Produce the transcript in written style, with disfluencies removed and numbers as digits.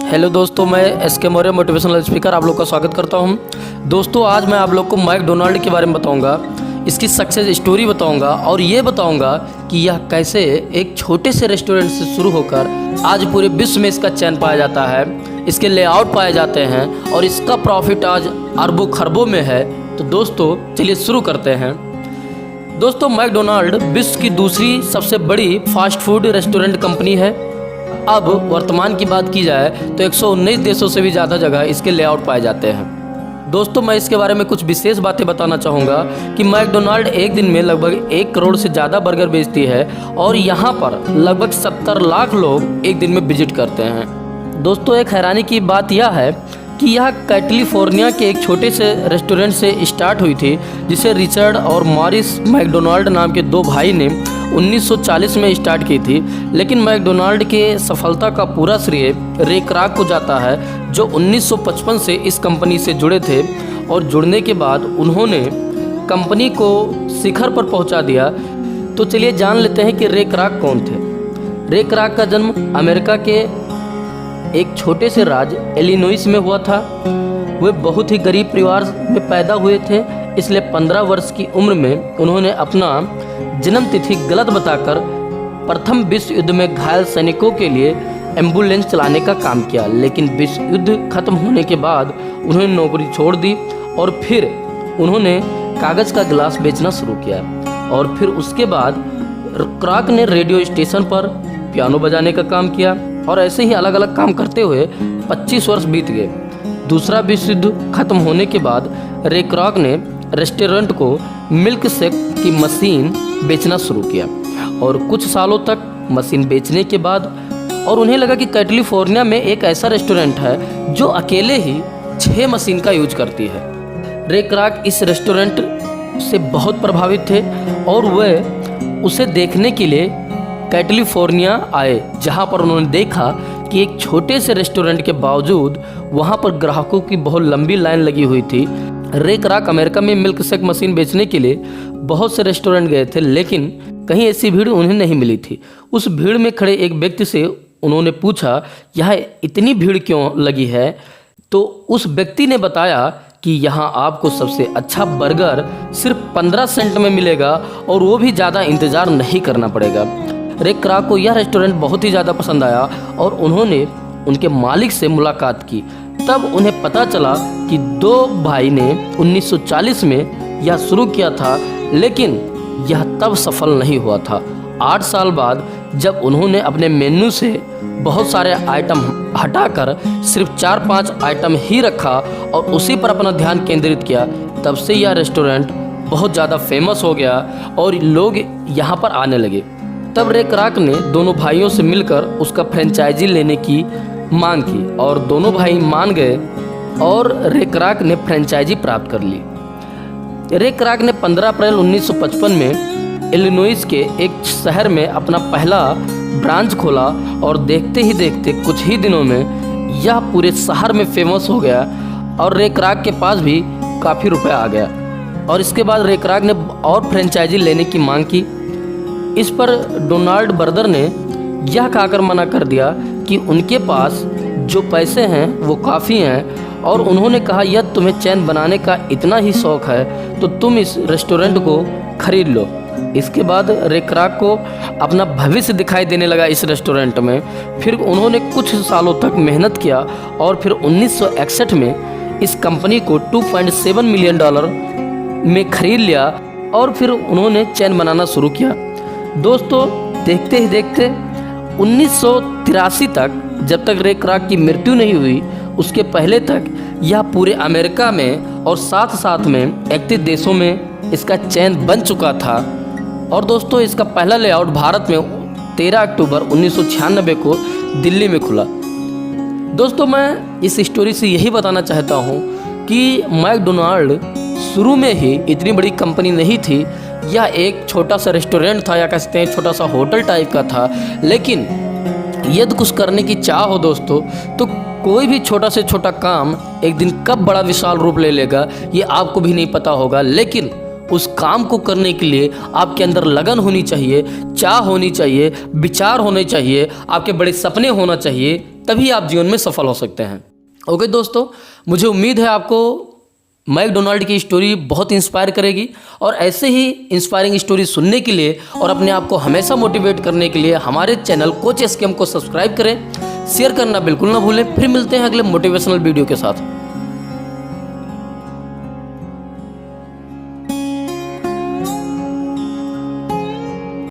Hello दोस्तों, मैं SK Maurya motivational speaker आप लोग का स्वागत करता हूं। दोस्तों, आज मैं आप लोग को मैकडोनाल्ड के बारे में बताऊंगा, इसकी सक्सेस स्टोरी बताऊंगा और ये बताऊंगा कि यह कैसे एक छोटे से रेस्टोरेंट से शुरू होकर आज पूरे विश्व में इसका चयन पाया जाता है, इसके लेआउट पाए जाते हैं और इसका प्रॉफिट आज अरबों खरबों में है। तो दोस्तों चलिए शुरू करते हैं। दोस्तों, मैकडोनाल्ड विश्व की दूसरी सबसे बड़ी फास्ट फूड रेस्टोरेंट कंपनी है। अब वर्तमान की बात की जाए तो 119 देशों से भी ज़्यादा जगह इसके लेआउट पाए जाते हैं। दोस्तों, मैं इसके बारे में कुछ विशेष बातें बताना चाहूँगा कि मैकडोनाल्ड एक दिन में लगभग 1 करोड़ से ज़्यादा बर्गर बेचती है और यहाँ पर लगभग 70 लाख लोग एक दिन में विजिट करते हैं। दोस्तों, एक हैरानी की बात यह है कि यह कैलिफोर्निया के एक छोटे से रेस्टोरेंट से स्टार्ट हुई थी, जिसे रिचर्ड और मॉरिस मैकडोनाल्ड नाम के 2 भाई ने 1940 में स्टार्ट की थी। लेकिन मैकडोनाल्ड के सफलता का पूरा श्रेय रे क्राक को जाता है, जो 1955 से इस कंपनी से जुड़े थे और जुड़ने के बाद उन्होंने कंपनी को शिखर पर पहुंचा दिया। तो चलिए जान लेते हैं कि रे क्राक कौन थे। रे क्राक का जन्म अमेरिका के एक छोटे से राज्य इलिनॉइस में हुआ था। वे बहुत ही गरीब परिवार में पैदा हुए थे, इसलिए 15 वर्ष की उम्र में उन्होंने अपना जन्म तिथि गलत बताकर प्रथम विश्व युद्ध में घायल सैनिकों के लिए एम्बुलेंस चलाने का काम किया। लेकिन विश्व युद्ध खत्म होने के बाद उन्होंने नौकरी छोड़ दी और फिर उन्होंने कागज़ का गिलास बेचना शुरू किया। और फिर उसके बाद क्राक ने रेडियो स्टेशन पर पियानो बजाने का काम किया और ऐसे ही अलग अलग काम करते हुए 25 वर्ष बीत गए। दूसरा विश्व युद्ध खत्म होने के बाद रे क्राक ने रेस्टोरेंट को मिल्क शेक की मशीन बेचना शुरू किया और कुछ सालों तक मशीन बेचने के बाद और उन्हें लगा कि कैलिफोर्निया में एक ऐसा रेस्टोरेंट है जो अकेले ही 6 मशीन का यूज करती है। रे क्राक इस रेस्टोरेंट से बहुत प्रभावित थे और वह उसे देखने के लिए कैलिफोर्निया आए, जहां पर उन्होंने देखा कि एक छोटे से रेस्टोरेंट के बावजूद वहां पर ग्राहकों की बहुत लंबी लाइन लगी हुई थी। रे क्राक अमेरिका में मिल्क शेक मशीन बेचने के लिए बहुत से रेस्टोरेंट गए थे, लेकिन कहीं ऐसी भीड़ उन्हें नहीं मिली थी। उस भीड़ में खड़े एक व्यक्ति से उन्होंने पूछा, यह इतनी भीड़ क्यों लगी है? तो उस व्यक्ति ने बताया कि यहाँ आपको सबसे अच्छा बर्गर सिर्फ 15 सेंट में मिलेगा और वो भी ज़्यादा इंतज़ार नहीं करना पड़ेगा। रे क्राक को यह रेस्टोरेंट बहुत ही ज़्यादा पसंद आया और उन्होंने उनके मालिक से मुलाकात की। तब उन्हें पता चला कि 2 भाई ने 1940 में यह शुरू किया था, लेकिन यह तब सफल नहीं हुआ था। 8 साल बाद जब उन्होंने अपने मेन्यू से बहुत सारे आइटम हटाकर सिर्फ 4-5 आइटम ही रखा और उसी पर अपना ध्यान केंद्रित किया, तब से यह रेस्टोरेंट बहुत ज़्यादा फेमस हो गया और लोग यहाँ पर आने लगे। तब रे क्राक ने दोनों भाइयों से मिलकर उसका फ्रेंचाइजी लेने की मांग की और दोनों भाई मान गए और रे क्राक ने फ्रेंचाइजी प्राप्त कर ली। रे क्राक ने 15 अप्रैल 1955 में इलिनॉइस के एक शहर में अपना पहला ब्रांच खोला और देखते ही देखते कुछ ही दिनों में यह पूरे शहर में फेमस हो गया और रे क्राक के पास भी काफ़ी रुपया आ गया। और इसके बाद रे क्राक ने और फ्रेंचाइजी लेने की मांग की। इस पर डोनाल्ड ब्रदर ने यह कहकर मना कर दिया कि उनके पास जो पैसे हैं वो काफ़ी हैं और उन्होंने कहा, यदि तुम्हें चैन बनाने का इतना ही शौक़ है तो तुम इस रेस्टोरेंट को खरीद लो। इसके बाद रे क्राक को अपना भविष्य दिखाई देने लगा इस रेस्टोरेंट में। फिर उन्होंने कुछ सालों तक मेहनत किया और फिर 1961 में इस कंपनी को $2.7 मिलियन में खरीद लिया और फिर उन्होंने चैन बनाना शुरू किया। दोस्तों, देखते ही देखते 1983 तक, जब तक रे क्राक की मृत्यु नहीं हुई उसके पहले तक यह पूरे अमेरिका में और साथ साथ में 31 देशों में इसका चेन बन चुका था। और दोस्तों, इसका पहला लेआउट भारत में 13 अक्टूबर 1996 को दिल्ली में खुला। दोस्तों, मैं इस स्टोरी से यही बताना चाहता हूँ कि मैकडोनाल्ड शुरू में ही इतनी बड़ी कंपनी नहीं थी। यह एक छोटा सा रेस्टोरेंट था या कह सकते हैं छोटा सा होटल टाइप का था। लेकिन यदि कुछ करने की चाह हो दोस्तों, तो कोई भी छोटा से छोटा काम एक दिन कब बड़ा विशाल रूप ले लेगा ये आपको भी नहीं पता होगा। लेकिन उस काम को करने के लिए आपके अंदर लगन होनी चाहिए, चाह होनी चाहिए, विचार होने चाहिए, आपके बड़े सपने होना चाहिए, तभी आप जीवन में सफल हो सकते हैं। ओके दोस्तों, मुझे उम्मीद है आपको मैकडोनाल्ड की स्टोरी बहुत इंस्पायर करेगी और ऐसे ही इंस्पायरिंग स्टोरी सुनने के लिए और अपने आप को हमेशा मोटिवेट करने के लिए हमारे चैनल कोच एसकेएम को सब्सक्राइब करें, शेयर करना बिल्कुल ना भूलें। फिर मिलते हैं अगले मोटिवेशनल वीडियो के साथ।